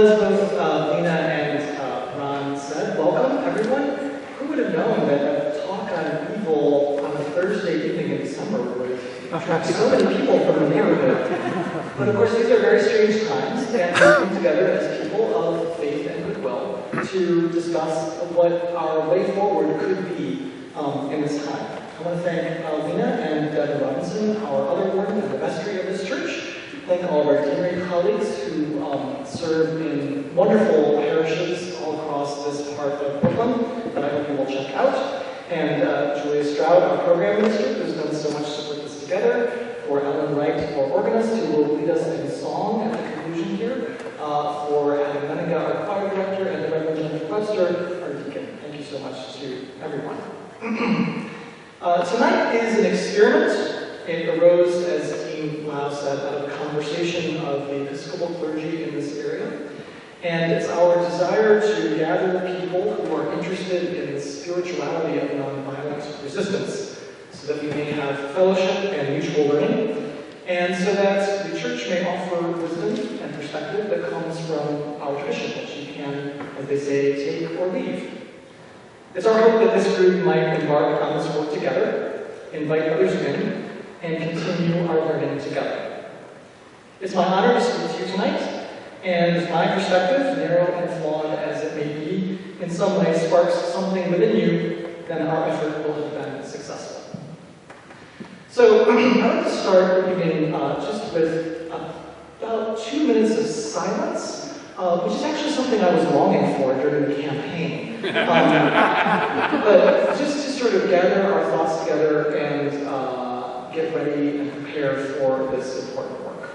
Well, as both Lena and Ron said, welcome everyone. Who would have known that a talk on evil on a Thursday evening in December would attract so many people from the neighborhood? But of course, these are very strange times, and we come together as people of faith and goodwill to discuss what our way forward could be in this time. I want to thank Lena and Debbie Robinson, our other warden in the vestry of this church. Thank all of our deanery colleagues who serve in wonderful parishes all across this part of Brooklyn that I hope you will check out. And Julia Stroud, our program minister, who's done so much to put this together. For Ellen Wright, our organist, who will lead us in song at the conclusion here. For Adam Menninga, our choir director, and the Reverend Jennifer Webster, our deacon. Thank you so much to everyone. Tonight is an experiment. It arose, as Dean Lau said, out of a conversation of the Episcopal clergy in this area. And it's our desire to gather people who are interested in the spirituality of nonviolent resistance, so that we may have fellowship and mutual learning, and so that the church may offer wisdom and perspective that comes from our tradition, that you can, as they say, take or leave. It's our hope that this group might embark on this work together, invite others in, and continue our learning together. It's my honor to speak to you tonight, and my perspective, narrow and flawed as it may be, in some way sparks something within you, then our effort will have been successful. So I'd like to start the evening just with about 2 minutes of silence, which is actually something I was longing for during the campaign. But just to sort of gather our thoughts together and get ready and prepare for this important work.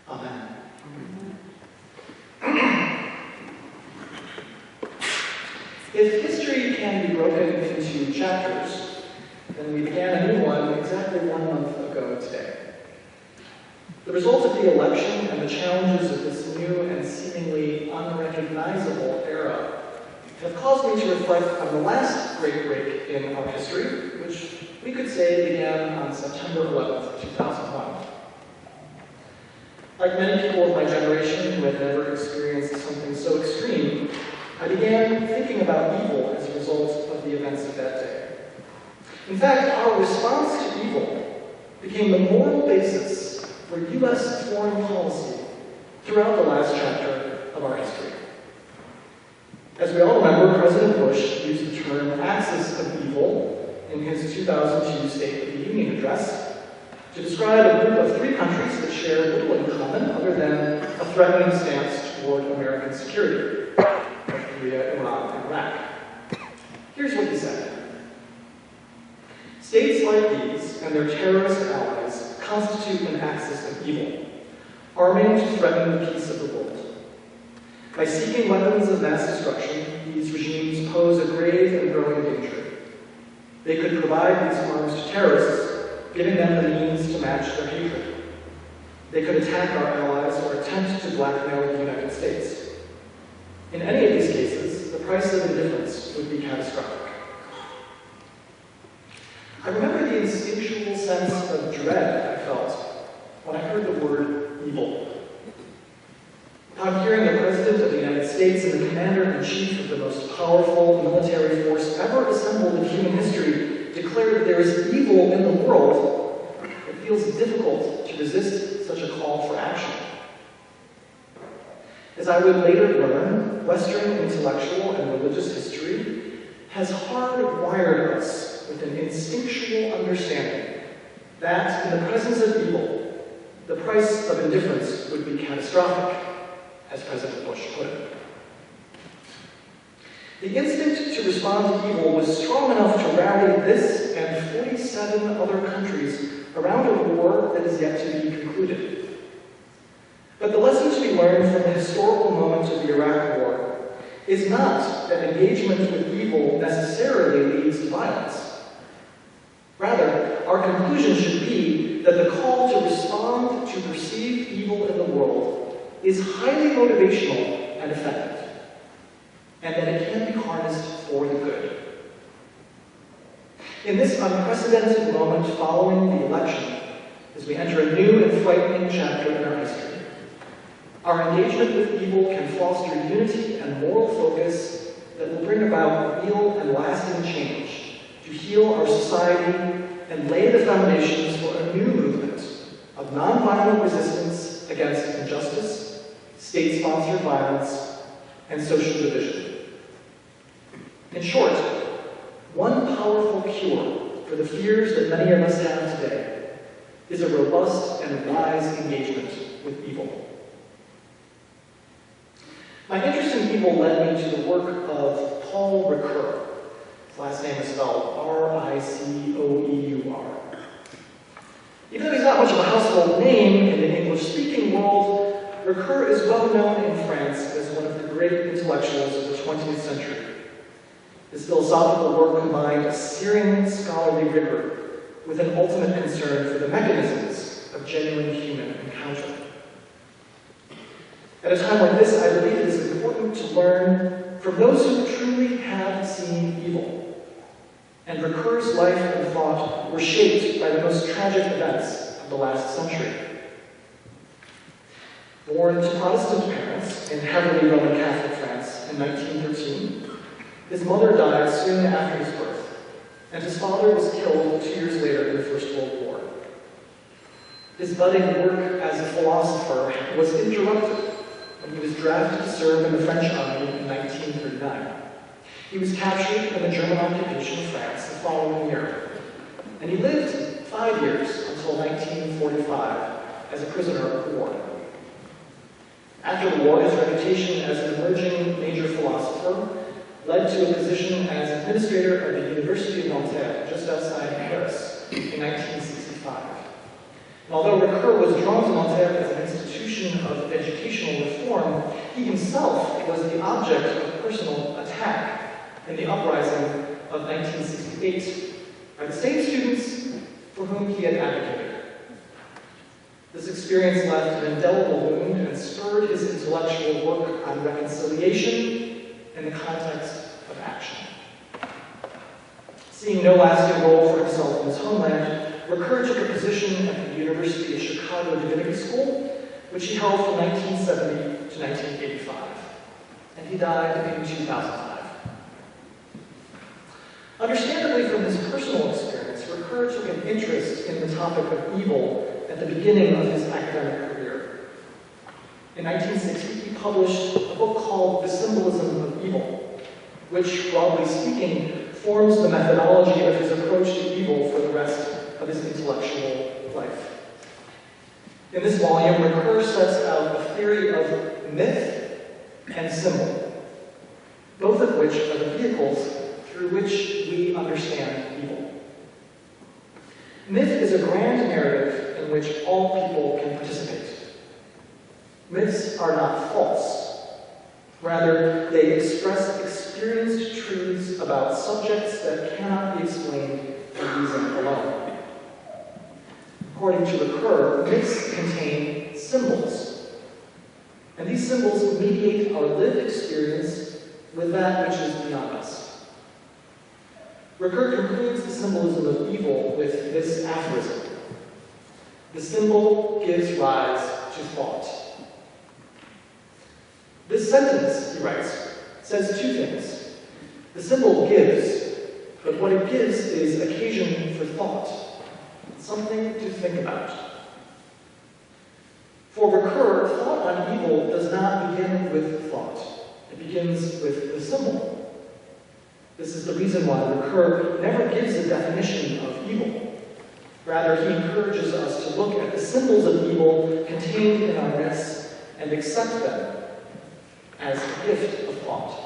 Amen. If history can be broken into chapters, then we began a new one exactly 1 month ago today. The result of the election and the challenges of this new and seemingly unrecognizable era have caused me to reflect on the last great break in our history, which we could say began on September 11th, 2001. Like many people of my generation who had never experienced something so extreme, I began thinking about evil as a result of the events of that day. In fact, our response to evil became the moral basis for U.S. foreign policy throughout the last chapter of our history. As we all remember, President Bush used the term axis of evil in his 2002 State of the Union address to describe a group of 3 countries that share little in common other than a threatening stance toward American security: North Korea, Iran, and Iraq. Here's what he said. States like these and their terrorist allies constitute an axis of evil, arming to threaten the peace of the world. By seeking weapons of mass destruction, these regimes pose a grave and growing danger. They could provide these arms to terrorists, giving them the means to match their hatred. They could attack our allies or attempt to blackmail the United States. In any of these cases, the price of indifference would be catastrophic. I remember the instinctual sense of dread I felt when I heard the word evil. Upon hearing the President of the United States and the Commander-in-Chief of the most powerful military force ever assembled in human history declare that there is evil in the world, it feels difficult to resist such a call for action. as I would later learn, Western intellectual and religious history has hardwired us with an instinctual understanding that in the presence of evil, the price of indifference would be catastrophic, as President Bush put it. The instinct to respond to evil was strong enough to rally this and 47 other countries around a war that is yet to be concluded. But the lesson to be learned from the historical moment of the Iraq War is not that engagement with evil necessarily leads to violence. Rather, our conclusion should be that the call to respond to perceived evil in the world is highly motivational and effective, and that it can be harnessed for the good. In this unprecedented moment following the election, as we enter a new and frightening chapter in our history, our engagement with evil can foster unity and moral focus that will bring about real and lasting change to heal our society and lay the foundations for a new movement of nonviolent resistance against injustice, state-sponsored violence, and social division. In short, one powerful cure for the fears that many of us have today is a robust and wise engagement with evil. My interest in evil led me to the work of Paul Ricoeur. His last name is spelled R-I-C-O-E-U-R. Even though he's not much of a household name in the English-speaking world, Ricoeur is well known in France as one of the great intellectuals of the 20th century. His philosophical work combined a searing scholarly rigor with an ultimate concern for the mechanisms of genuine human encounter. At a time like this, I believe it is important to learn from those who truly have seen evil. And Ricoeur's life and thought were shaped by the most tragic events of the last century. Born to Protestant parents in heavily Roman Catholic France in 1913, his mother died soon after his birth, and his father was killed 2 years later in the First World War. His budding work as a philosopher was interrupted when he was drafted to serve in the French army in 1939. He was captured in the German occupation of France the following year, and he lived 5 years until 1945 as a prisoner of war. After the war, his reputation as an emerging major philosopher led to a position as administrator of the University of Nanterre, just outside Paris, in 1965. And although Ricoeur was drawn to Nanterre as an institution of educational reform, he himself was the object of personal attack in the uprising of 1968 by the same students for whom he had advocated. This experience left an indelible wound and spurred his intellectual work on reconciliation in the context of action. Seeing no lasting role for himself in his homeland, Ricoeur took a position at the University of Chicago Divinity School, which he held from 1970 to 1985, and he died in 2005. Understandably, from his personal experience, Ricoeur took an interest in the topic of evil at the beginning of his academic career. In 1960, he published a book called The Symbolism of Evil, which, broadly speaking, forms the methodology of his approach to evil for the rest of his intellectual life. In this volume, Ricoeur sets out a theory of myth and symbol, both of which are the vehicles through which we understand evil. Myth is a grand narrative in which all people can participate. Myths are not false. Rather, they express experienced truths about subjects that cannot be explained by reason alone. According to Ricoeur, myths contain symbols, and these symbols mediate our lived experience with that which is beyond us. Ricoeur concludes the symbolism of evil with this aphorism: the symbol gives rise to thought. This sentence, he writes, says two things. The symbol gives, but what it gives is occasion for thought, something to think about. For For Ricoeur, thought on evil does not begin with thought. It begins with the symbol. This is the reason why Ricoeur never gives a definition of evil. Rather, he encourages us to look at the symbols of evil contained in our myths and accept them as a gift of thought.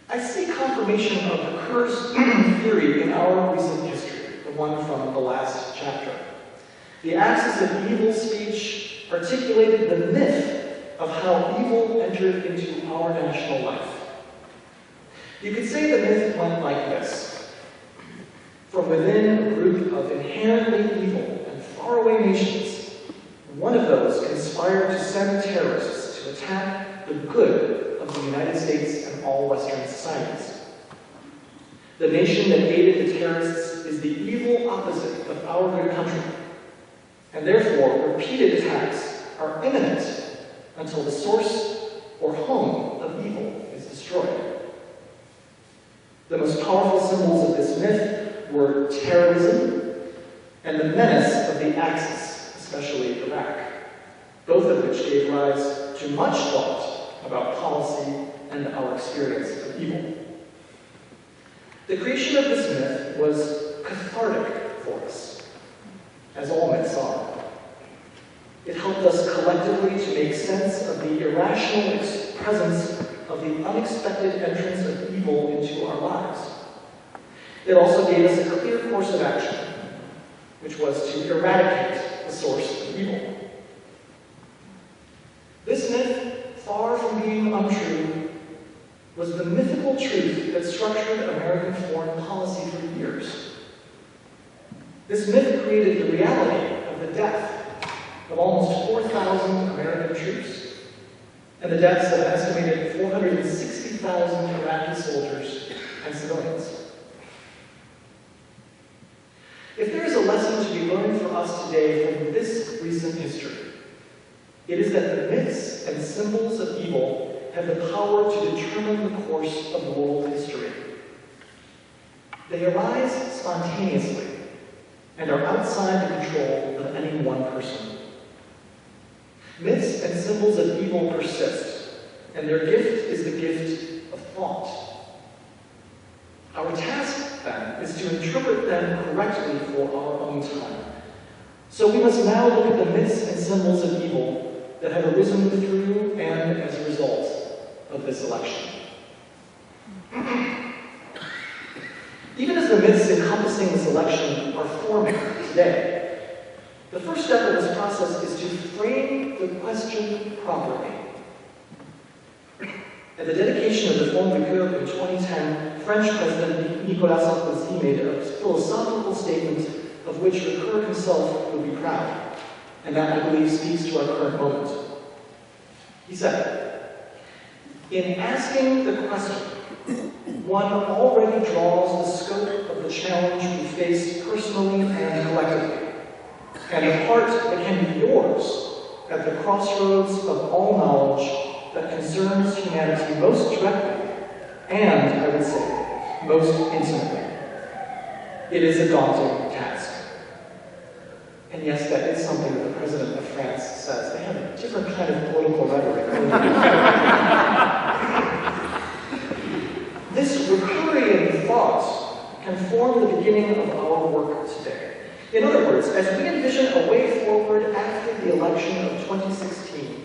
I see confirmation of Ricoeur's theory in our recent history, the one from the last chapter. The axis of evil speech articulated the myth of how evil entered into our national life. You could say the myth went like this. From within a group of inherently evil and faraway nations, one of those conspired to send terrorists to attack the good of the United States and all Western societies. The nation that aided the terrorists is the evil opposite of our good country, and therefore repeated attacks are imminent until the source or home of evil is destroyed. The most powerful symbols of this myth were terrorism and the menace of the Axis, especially Iraq, both of which gave rise to much thought about policy and our experience of evil. The creation of this myth was cathartic for us, as all myths are. It helped us collectively to make sense of the irrational presence of the unexpected entrance of evil into our lives. It also gave us a clear course of action, which was to eradicate the source of evil. This myth, far from being untrue, was the mythical truth that structured American foreign policy for years. This myth created the reality of the death of almost 4,000 American troops and the deaths of an estimated 460,000 Iraqi soldiers and civilians. If there is a lesson to be learned for us today from this recent history, it is that the myths and symbols of evil have the power to determine the course of world history. They arise spontaneously and are outside the control of any one person. Myths and symbols of evil persist, and their gift is the gift of thought. Our task, then, is to interpret them correctly for our own time. So we must now look at the myths and symbols of evil that have arisen through and as a result of this election. Even as the myths encompassing this election are forming today, the first step of this process is to frame the question properly. At the dedication of the Fond Ricoeur in 2010, French President Nicolas Sarkozy made a philosophical statement of which Ricoeur himself would be proud, and that, I believe, speaks to our current moment. He said, "In asking the question, one already draws the scope of the challenge we face personally and collectively, and the part that can be yours at the crossroads of all knowledge that concerns humanity most directly, and, I would say, most intimately. It is a daunting task." And yes, that is something that the President of France says. They have a different kind of political rhetoric. This Ricoeurian thought can form the beginning of our work today. In other words, as we envision a way forward after the election of 2016,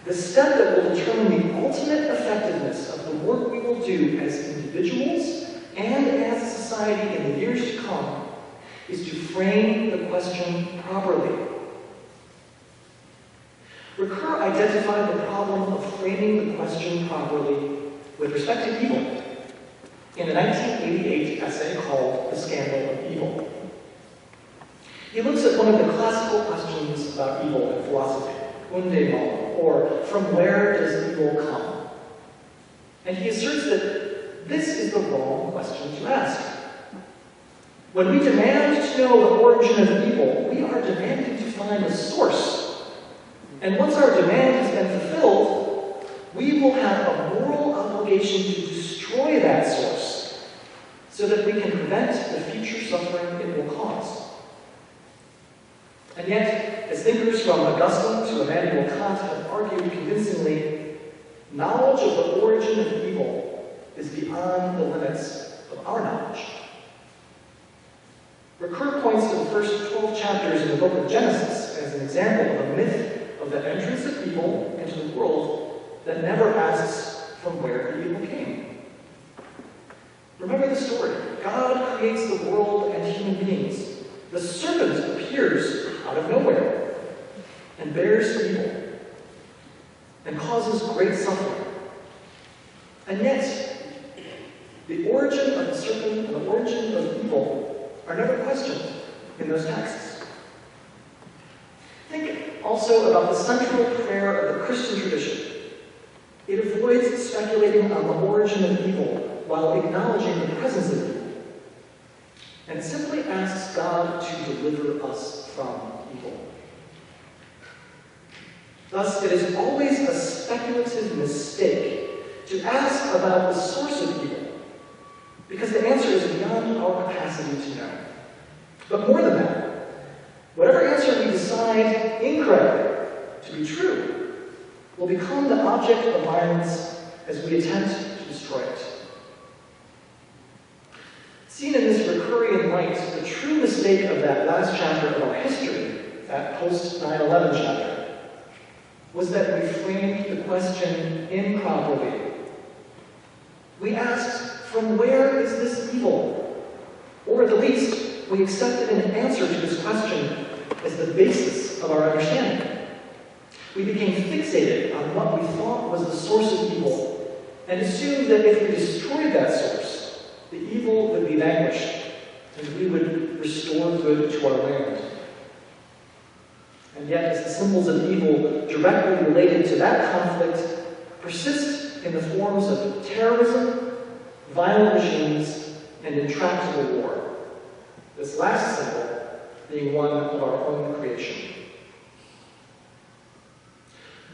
the step that will determine the ultimate effectiveness of the work we will do as individuals and as a society in the years to come is to frame the question properly. Ricoeur identified the problem of framing the question properly with respect to evil in a 1988 essay called The Scandal of Evil. He looks at one of the classical questions about evil in philosophy, unde mal, or from where does evil come? And he asserts that this is the wrong question to ask. When we demand to know the origin of evil, we are demanding to find a source. And once our demand has been fulfilled, we will have a moral obligation to destroy that source so that we can prevent the future suffering it will cause. And yet, as thinkers from Augustine to Immanuel Kant have argued convincingly, knowledge of the origin of evil is beyond the limits of our knowledge. Ricoeur points to the first 12 chapters in the book of Genesis as an example of a myth of the entrance of evil into the world that never asks from where the evil came. Remember the story. God creates the world and human beings. The serpent appears out of nowhere and bears evil and causes great suffering. And yet, the origin of the serpent and the origin of evil are never questioned in those texts. Think also about the central prayer of the Christian tradition. It avoids speculating on the origin of evil while acknowledging the presence of evil, and simply asks God to deliver us from evil. Thus, it is always a speculative mistake to ask about the source of evil, because the answer is beyond our capacity to know. But more than that, whatever answer we decide incorrectly to be true will become the object of violence as we attempt to destroy it. Seen in this Ricoeurian light, the true mistake of that last chapter of our history, that post-9/11 chapter, was that we framed the question improperly. We asked, from where is this evil? Or at the least, we accepted an answer to this question as the basis of our understanding. We became fixated on what we thought was the source of evil, and assumed that if we destroyed that source, the evil would be vanquished, and we would restore good to our land. And yet, as the symbols of evil directly related to that conflict persist in the forms of terrorism, violent regimes, and intractable war, this last symbol being one of our own creation.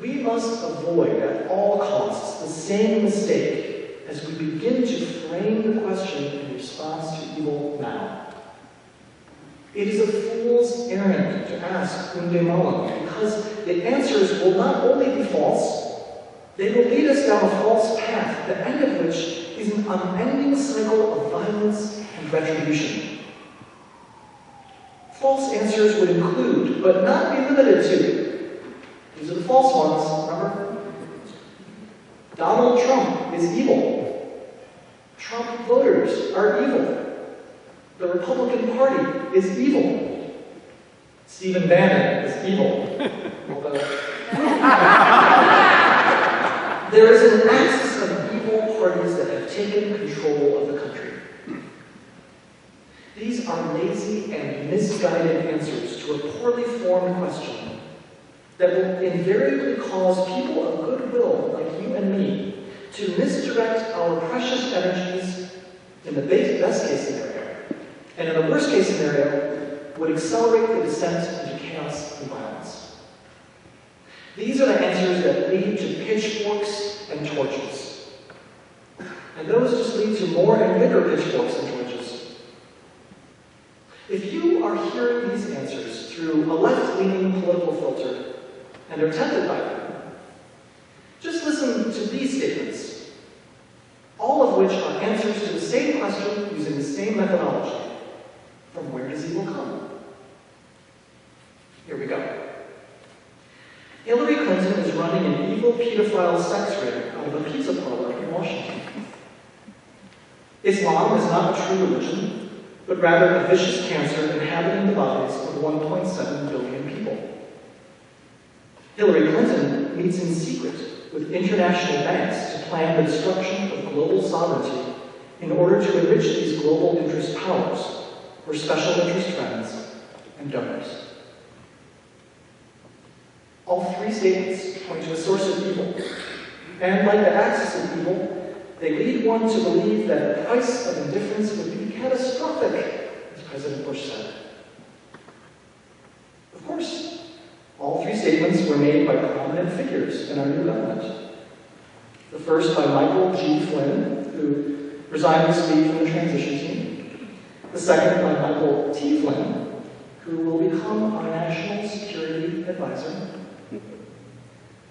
We must avoid at all costs the same mistake as we begin to frame the question in response to evil now. It is a fool's errand to ask unde malum, because the answers will not only be false, they will lead us down a false path, the end of which is an unending cycle of violence and retribution. False answers would include, but not be limited to, these are the false ones, remember? Donald Trump is evil. Trump voters are evil. The Republican Party is evil. Stephen Bannon is evil. Although there is an axis of evil parties that have taken control of the country. These are lazy and misguided answers to a poorly formed question that will invariably cause people of goodwill like you and me to misdirect our precious energies in the best case scenario, and in the worst case scenario, would accelerate the descent into chaos and violence. These are the answers that lead to pitchforks and torches. And those just lead to more and bigger pitchforks and torches. If you are hearing these answers through a left-leaning political filter and are tempted by them, just listen to these statements, all of which are answers to the same question using the same methodology. From where does evil come? Here we go. Hillary Clinton is running an evil pedophile sex ring out of a pizza parlor in Washington. Islam is not a true religion, but rather a vicious cancer inhabiting the bodies of 1.7 billion people. Hillary Clinton meets in secret with international banks to plan the destruction of global sovereignty in order to enrich these global interest powers, or special interest friends and donors. All three statements point to a source of evil, and like the axis of evil, they lead one to believe that the price of indifference would be catastrophic, as President Bush said. Of course, all three statements were made by prominent figures in our new government. The first by Michael G. Flynn, who resigned this week from the transition team. The second by Michael T. Flynn, who will become our national security advisor.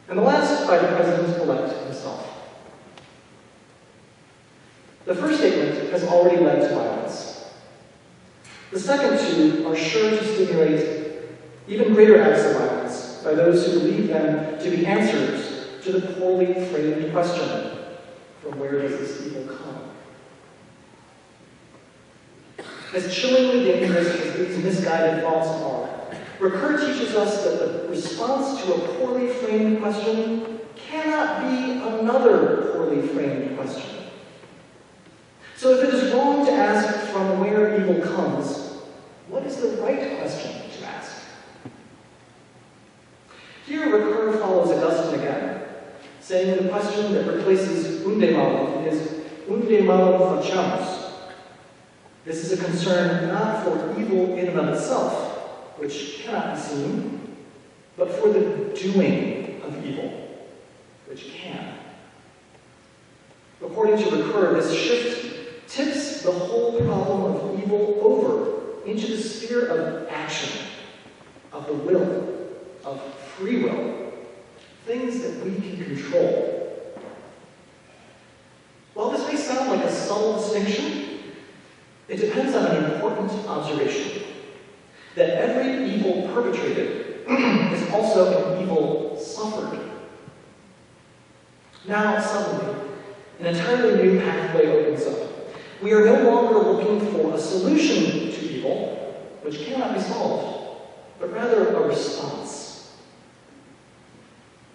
And the last by the president-elect himself. The first statement has already led to violence. The second two are sure to stimulate even greater acts of violence by those who believe them to be answers to the poorly framed question, from where does this evil come? As chillingly dangerous as these misguided thoughts are, Ricoeur teaches us that the response to a poorly framed question cannot be another poorly framed question. So if it is wrong to ask from where evil comes, what is the right question to ask? Here Ricoeur follows Augustine again, saying the question that replaces unde malum is unde malum faciamus. This is a concern not for evil in and of itself, which cannot be seen, but for the doing of evil, which can. According to Ricoeur, this shift tips the whole problem of evil over into the sphere of action, of the will, of free will, things that we can control. While this may sound like a subtle distinction, it depends on an important observation, that every evil perpetrated is also an evil suffered. Now, suddenly, an entirely new pathway opens up. We are no longer looking for a solution to evil, which cannot be solved, but rather a response.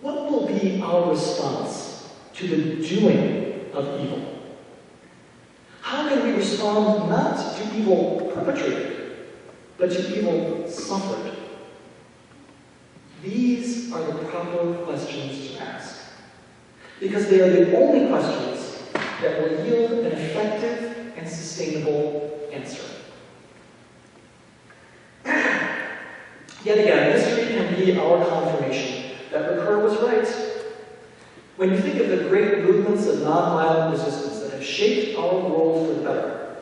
What will be our response to the doing of evil? How can we respond not to evil perpetrated, but to evil suffered? These are the proper questions to ask, because they are the only questions that will yield an effective and sustainable answer. Yet again, history can be our confirmation that Ricoeur was right. When you think of the great movements of nonviolent resistance that have shaped our world for the better,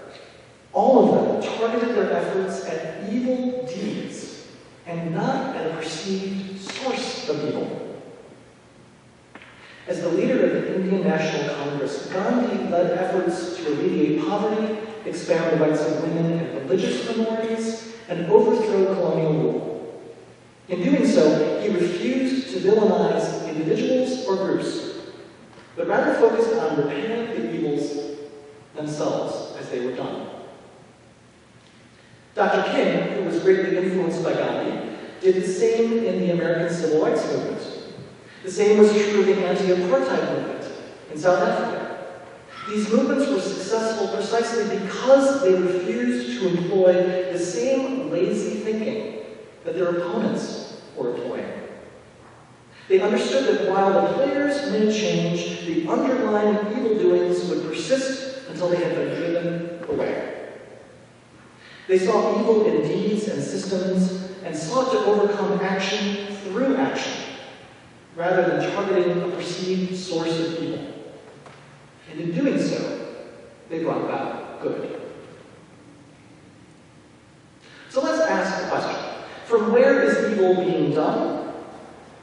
all of them targeted their efforts at evil deeds and not at a perceived source of evil. As the leader of the Indian National Congress, Gandhi led efforts to alleviate poverty, expand the rights of women and religious minorities, and overthrow colonial rule. In doing so, he refused to villainize individuals or groups, but rather focused on repairing the evils themselves as they were done. Dr. King, who was greatly influenced by Gandhi, did the same in the American Civil Rights Movement. The same was true of the anti-apartheid movement in South Africa. These movements were successful precisely because they refused to employ the same lazy thinking that their opponents were employing. They understood that while the players may change, the underlying evil doings would persist until they had been driven away. They saw evil in deeds and systems and sought to overcome action through action, rather than targeting a perceived source of evil. And in doing so, they brought about good. So let's ask the question, from where is evil being done?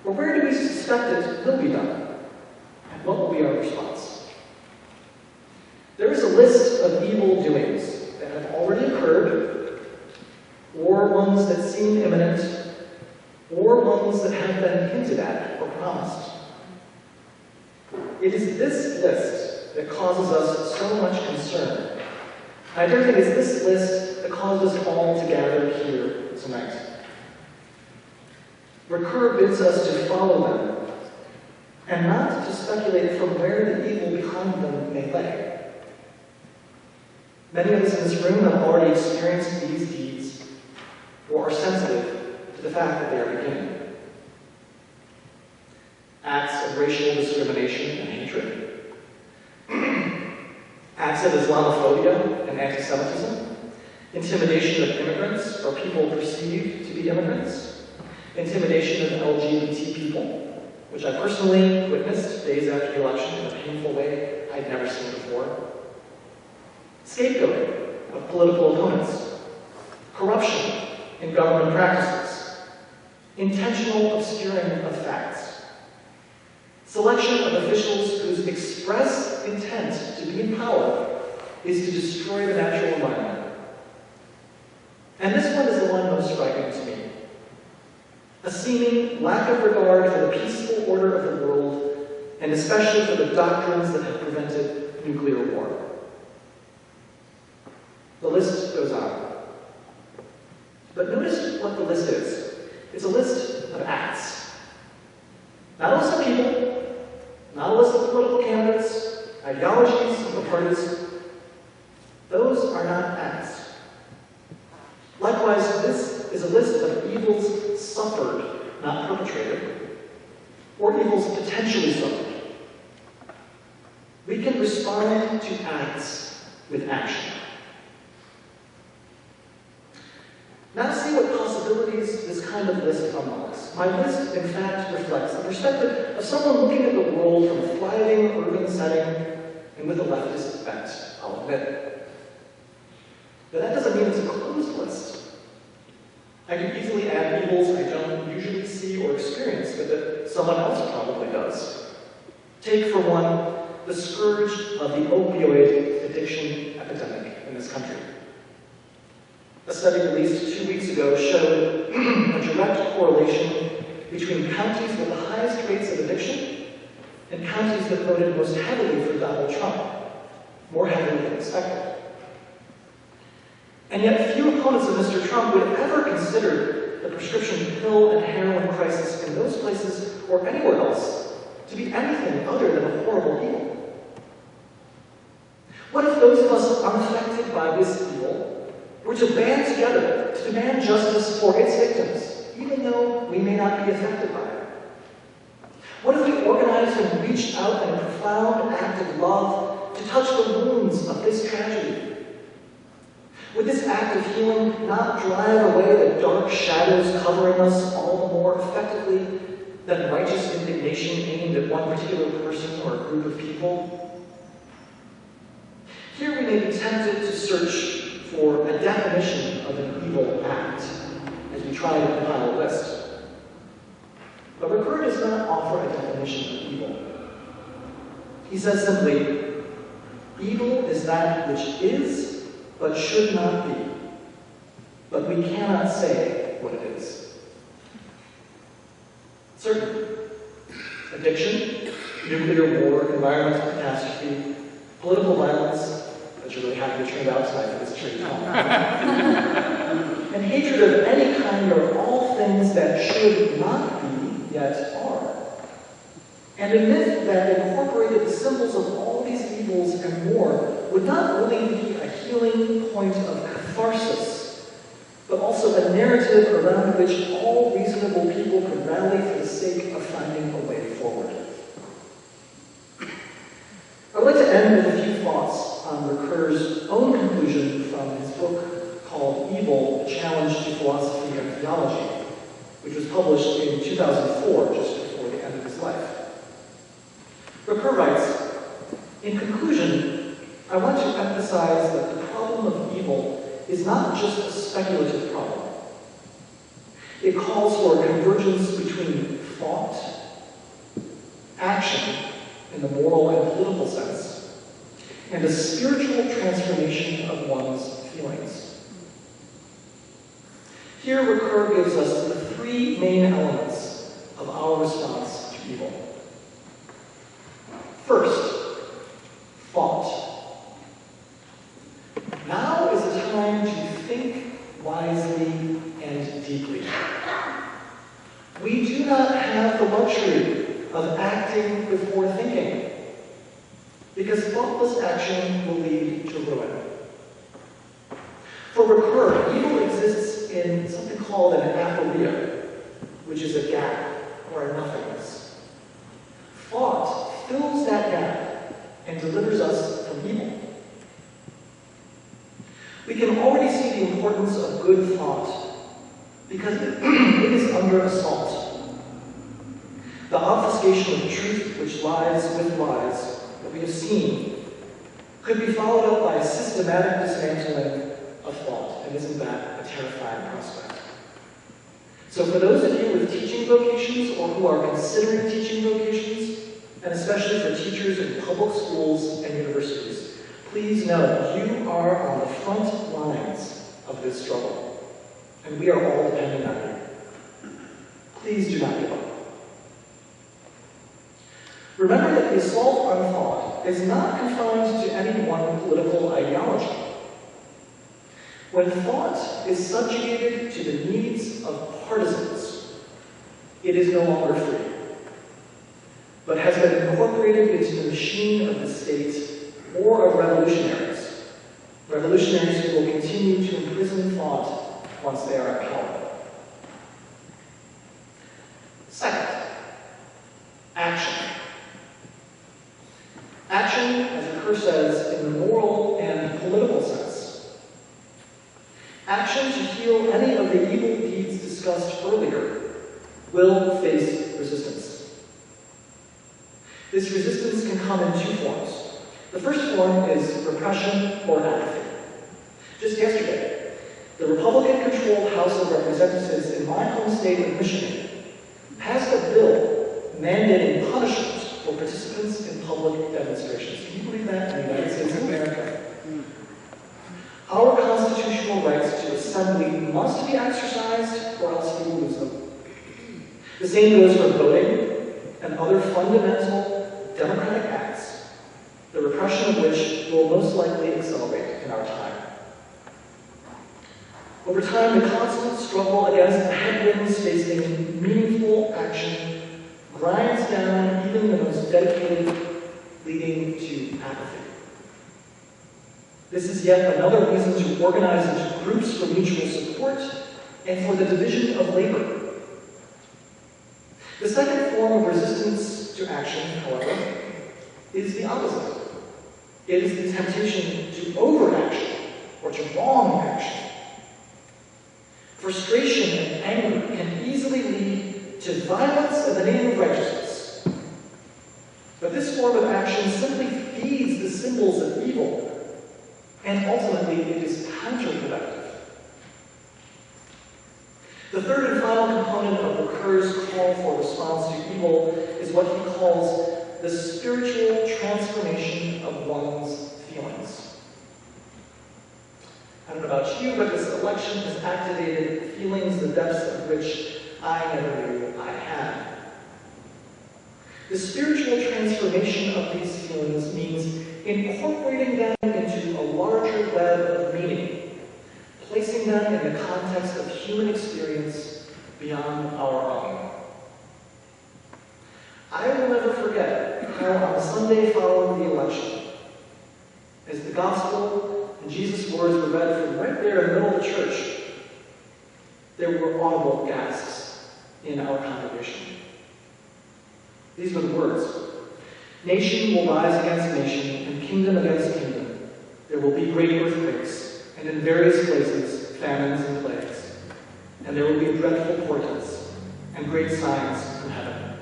Or where do we suspect it will be done? And what will be our response? There is a list of evil doings that have already occurred, or ones that seem imminent, or ones that have been hinted at or promised. It is this list that causes us so much concern. I don't think it's this list that caused us all to gather here tonight. Ricoeur bids us to follow them, and not to speculate from where the evil behind them may lay. Many of us in this room have already experienced these deeds, or are sensitive to the fact that they are beginning. Acts of racial discrimination and hatred. Acts of Islamophobia and anti-Semitism. Intimidation of immigrants or people perceived to be immigrants. Intimidation of LGBT people, which I personally witnessed days after the election in a painful way I'd never seen before. Scapegoating of political opponents. Corruption in government practices, intentional obscuring of facts, selection of officials whose express intent to be in power is to destroy the natural environment. And this one is the one most striking to me. A seeming lack of regard for the peaceful order of the world, and especially for the doctrines that have prevented nuclear war. The list goes on. But notice what the list is. It's a list of acts. Not a list of people, not a list of political candidates, ideologies, or parties. Those are not acts. Likewise, this is a list of evils suffered, not perpetrated, or evils potentially suffered. We can respond to acts with action. Now see what possibilities this kind of list unlocks. My list, in fact, reflects the perspective of someone looking at the world from a thriving urban setting and with a leftist bent, I'll admit. But that doesn't mean it's a closed list. I can easily add evils I don't usually see or experience, but that someone else probably does. Take, for one, the scourge of the opioid addiction epidemic in this country. A study released 2 weeks ago showed a direct correlation between counties with the highest rates of addiction and counties that voted most heavily for Donald Trump, more heavily than expected. And yet few opponents of Mr. Trump would ever consider the prescription pill and heroin crisis in those places or anywhere else to be anything other than a horrible evil. What if those of us unaffected by this evil were to band together to demand justice for its victims, even though we may not be affected by it? What if we organized and reached out in a profound act of love to touch the wounds of this tragedy? Would this act of healing not drive away the dark shadows covering us all the more effectively than righteous indignation aimed at one particular person or a group of people? Here we may be tempted to search for a definition of an evil act as we try to compile a list. But Ricoeur does not offer a definition of evil. He says simply, evil is that which is but should not be, but we cannot say what it is. Certainly, addiction, nuclear war, environmental catastrophe, political violence, that you're really happy to turn out tonight for this tree talk, and hatred of any kind are all things that should not be, yet are. And a myth that incorporated the symbols of all these evils and more would not only be a healing point of catharsis, but also a narrative around which all reasonable people could rally for the sake of finding a way forward. I would like to end with a few thoughts on Ricoeur's own conclusion from his book called Evil, A Challenge to Philosophy and Theology, which was published in 2004, just before the end of his life. Ricoeur writes, in conclusion, I want to emphasize that the problem of evil is not just a speculative problem. It calls for a convergence between thought, action in the moral and political sense, and a spiritual transformation of one's feelings. Here, Ricoeur gives us the three main elements of our response to evil. First, thought. Now is a time to think wisely and deeply. We do not have the luxury of acting before thinking, because thoughtless action will lead to ruin. For Ricoeur, evil exists in something called an aporia, which is a gap or a nothingness. Thought fills that gap and delivers us from evil. We can already see the importance of good thought because it is under assault. The obfuscation of truth which lies with lies that we have seen could be followed up by a systematic dismantling of thought, and isn't that a terrifying prospect? So for those of you with teaching vocations or who are considering teaching vocations, and especially for teachers in public schools and universities, please know you are on the front lines of this struggle, and we are all depending on you. Please do not give up. Remember that the assault on thought is not confined to any one political ideology. When thought is subjugated to the needs of partisans, it is no longer free, but has been incorporated into the machine of the state or of revolutionaries who will continue to imprison thought once they are at power. Second, action. Action, as Ricoeur says, in the moral and political sense. Action to heal any of the evil deeds discussed earlier will face resistance. This resistance can come in two forms. The first form is repression or apathy. Just yesterday, the Republican-controlled House of Representatives in my home state of Michigan passed a bill mandating punishment for participants in public demonstrations. Can you believe that in the United States of America? Our constitutional rights to assembly must be exercised or else we will lose them. The same goes for voting and other fundamental democratic acts, the repression of which will most likely accelerate in our time. Over time, the constant struggle against the headwinds facing meaningful action grinds down even the most dedicated, leading to apathy. This is yet another reason to organize into groups for mutual support and for the division of labor. The second form of resistance to action, however, is the opposite. It is the temptation to overaction or to wrong action. Frustration and anger can easily lead to violence in the name of righteousness. But this form of action simply feeds the symbols of evil, and ultimately it is counterproductive. The third and final component of Ricoeur's call for response to evil is what he calls the spiritual transformation of one's feelings. I don't know about you, but this election has activated feelings the depths of which I never knew I had. The spiritual transformation of these feelings means incorporating them into a larger web of meaning, placing them in the context of human experience beyond our own. I will never forget how on the Sunday following the election, as the gospel and Jesus' words were read from right there in the middle of the church, there were audible gasps in our congregation. These were the words: "Nation will rise against nation, and kingdom against kingdom. There will be great earthquakes, and in various places famines and plagues. And there will be dreadful portents, and great signs from heaven."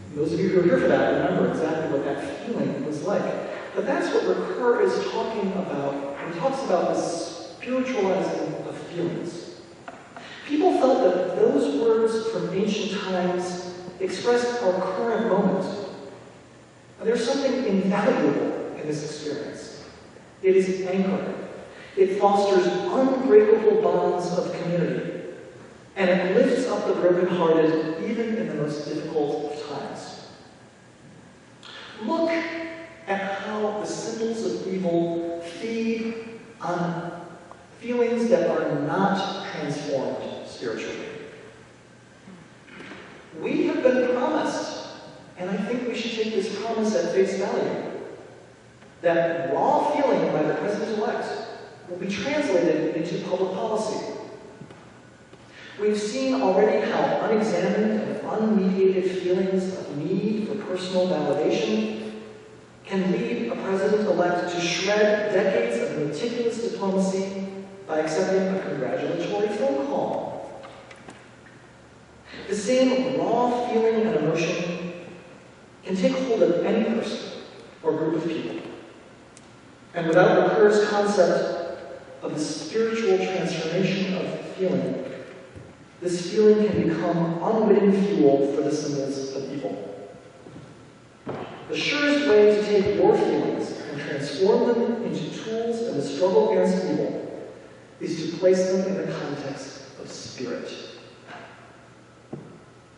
And those of you who are here for that remember exactly what that feeling was like. But that's what Ricoeur is talking about when he talks about the spiritualizing of feelings. People felt that those words from ancient times expressed our current moment. And there's something invaluable in this experience. It is anchoring. It fosters unbreakable bonds of community. And it lifts up the brokenhearted even in the most difficult of times. Look at how the symbols of evil feed on feelings that are not transformed spiritually. We have been promised, and I think we should take this promise at face value, that raw feeling by the President-elect will be translated into public policy. We've seen already how unexamined and unmediated feelings of need for personal validation can lead a president-elect to shred decades of meticulous diplomacy by accepting a congratulatory phone call. The same raw feeling and emotion can take hold of any person or group of people. And without Ricoeur's concept of the spiritual transformation of feeling, this feeling can become unwitting fuel for the symbols of evil. The surest way to take your feelings and transform them into tools in the struggle against evil is to place them in the context of spirit.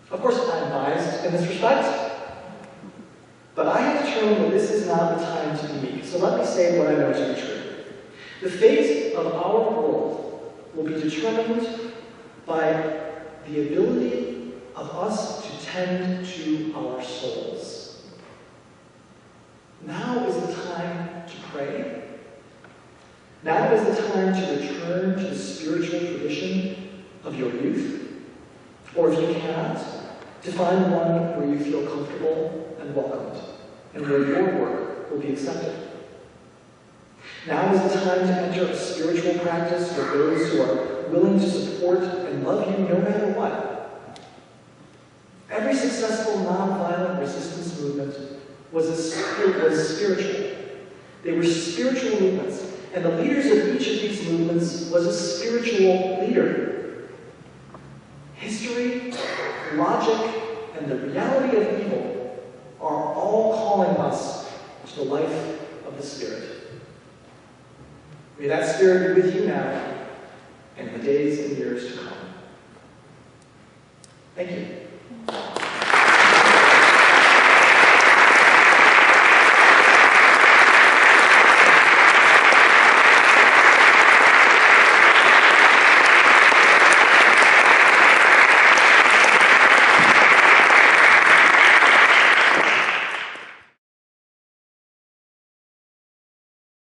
Of course, I'm biased in this respect, but I have determined that this is not the time to be meek, so let me say what I know to be true. The fate of our world will be determined by the ability of us to tend to our souls. Now is the time to pray. Now is the time to return to the spiritual tradition of your youth, or if you cannot, to find one where you feel comfortable and welcomed, and where your work will be accepted. Now is the time to enter a spiritual practice with those who are willing to support and love you no matter what. Every successful nonviolent resistance movement was spiritual. They were spiritual movements, and the leaders of each of these movements was a spiritual leader. History, logic, and the reality of evil are all calling us to the life of the Spirit. May that Spirit be with you now and in the days and years to come. Thank you.